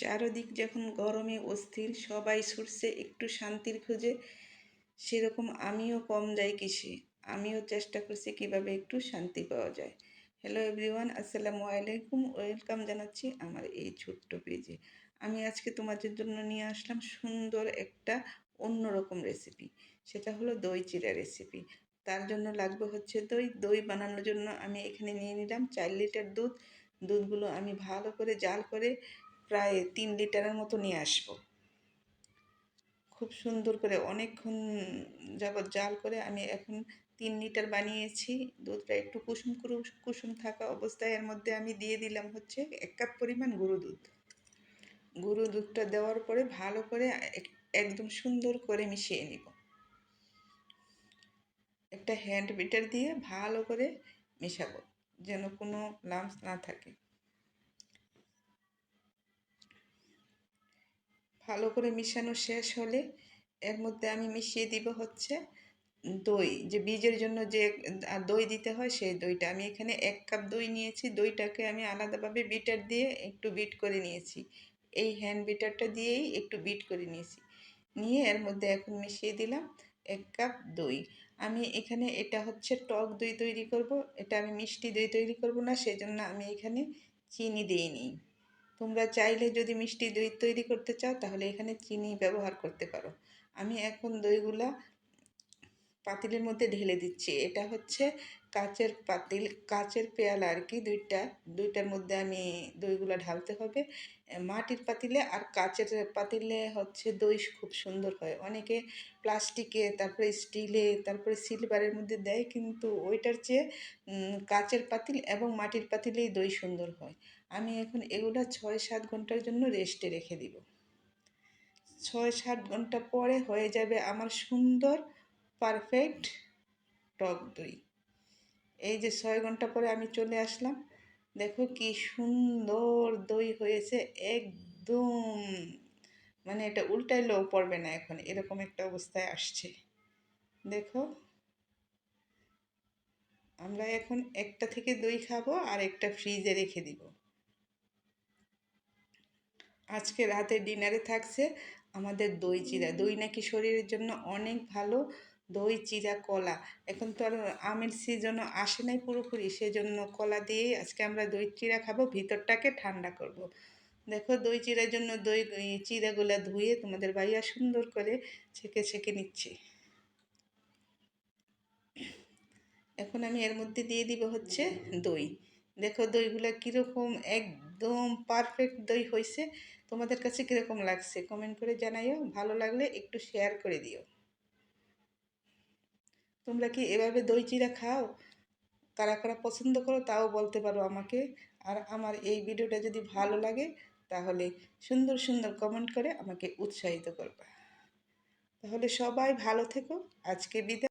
চারদিক যখন গরমে অস্থির, সবাই ছুটছে একটু শান্তির খোঁজে, সেরকম আমিও কম যাই কিসে। আমিও চেষ্টা করছি কিভাবে একটু শান্তি পাওয়া যায়। হ্যালো এভরিওয়ান, আসসালামু আলাইকুম। ওয়েলকাম জানাচ্ছি আমার এই ছোট্ট পেজে। আমি আজকে তোমাদের জন্য নিয়ে আসলাম সুন্দর একটা অন্যরকম রেসিপি। সেটা হলো দই চিড়া রেসিপি। তার জন্য লাগবে হচ্ছে দই। দই বানানোর জন্য আমি এখানে নিয়ে নিলাম 4 লিটার দুধ। দুধগুলো আমি ভালো করে জাল করে প্রায় 3 লিটারের মতো নিয়ে আসবো। খুব সুন্দর করে অনেকক্ষণ যাবৎ জাল করে আমি এখন 3 লিটার বানিয়েছি। দুধটা একটু কুসুম কুসুম থাকা অবস্থায় এর মধ্যে আমি দিয়ে দিলাম হচ্ছে 1 কাপ পরিমাণ গুঁড়ো দুধ। গুঁড়ো দুধটা দেওয়ার পরে ভালো করে একদম সুন্দর করে মিশিয়ে নিব। একটা হ্যান্ড বিটার দিয়ে ভালো করে মেশাবো, যেন কোনো লাম্পস না থাকে। ভালো করে মিশানো শেষ হলে এর মধ্যে আমি মিশিয়ে দিব হচ্ছে দই। যে বীজের জন্য যে দই দিতে হয় সেই দইটা আমি এখানে 1 কাপ দই নিয়েছি। দইটাকে আমি আলাদাভাবে বিটার দিয়ে একটু বিট করে নিয়েছি। এই হ্যান্ড বিটারটা দিয়েই একটু বিট করে নিয়েছি। নিয়ে এর মধ্যে এখন মিশিয়ে দিলাম 1 কাপ দই। আমি এখানে এটা হচ্ছে টক দই তৈরি করব। এটা আমি মিষ্টি দই তৈরি করব না, সেজন্য আমি এখানে চিনি দিইনি। তোমরা চাইলে যদি মিষ্টি দই তৈরি করতে চাও তাহলে এখানে চিনি ব্যবহার করতে পারো। আমি এখন দইগুলা পাতিলের মধ্যে ঢেলে দিচ্ছি। এটা হচ্ছে কাচের পাতিল, কাচের পেয়ালা আর কি, দুইটার মধ্যে আমি দইগুলা ঢালতে হবে। মাটির পাতিলে আর কাচের পাতিলে হচ্ছে দই খুব সুন্দর হয়। অনেকে প্লাস্টিকে, তারপরে স্টিলে, তারপরে সিলভারের মধ্যে দেয়, কিন্তু ওইটার চেয়ে কাচের পাতিল এবং মাটির পাতিলেই দই সুন্দর হয়। আমি এখন এগুলা 6-7 ঘন্টার জন্য রেস্টে রেখে দিব। 6-7 ঘন্টা পরে হয়ে যাবে আমার সুন্দর পারফেক্ট টক দই। এই যে 6 ঘন্টা পরে আমি চলে আসলাম, দেখো কি সুন্দর দই হয়েছে। একদম মানে এটা উল্টাইলেও পড়বে না, এখন এরকম একটা অবস্থায় আসছে। দেখো, আমরা এখন একটা থেকে দই খাবো আর একটা ফ্রিজে রেখে দিব। আজকে রাতে ডিনারে থাকছে আমাদের দই চিড়া। দই নাকি শরীরের জন্য অনেক ভালো। দই চিড়া কলা, এখন তো আর আমের সিজনও আসে নাই পুরোপুরি, সেজন্য কলা দিয়েই আজকে আমরা দই চিড়া খাবো, ভিতরটাকে ঠান্ডা করব। দেখো, দই চিড়ার জন্য দই চিড়াগুলা ধুয়ে তোমাদের ভাইয়া সুন্দর করে ছেঁকে ছেঁকে নিচ্ছি। এখন আমি এর মধ্যে দিয়ে দিব হচ্ছে দই। দেখো দইগুলা কীরকম একদম পারফেক্ট দই হয়েছে। তোমাদের কাছে কীরকম লাগছে কমেন্ট করে জানাইও। ভালো লাগলে একটু শেয়ার করে দিও। তোমরা কি এভাবে দই চিড়া খাও? কারা কারা পছন্দ করো তাও বলতে পারো আমাকে। আর আমার এই ভিডিওটা যদি ভালো লাগে তাহলে সুন্দর সুন্দর কমেন্ট করে আমাকে উৎসাহিত করবা। তাহলে সবাই ভালো থেকো। আজকে বিদায়।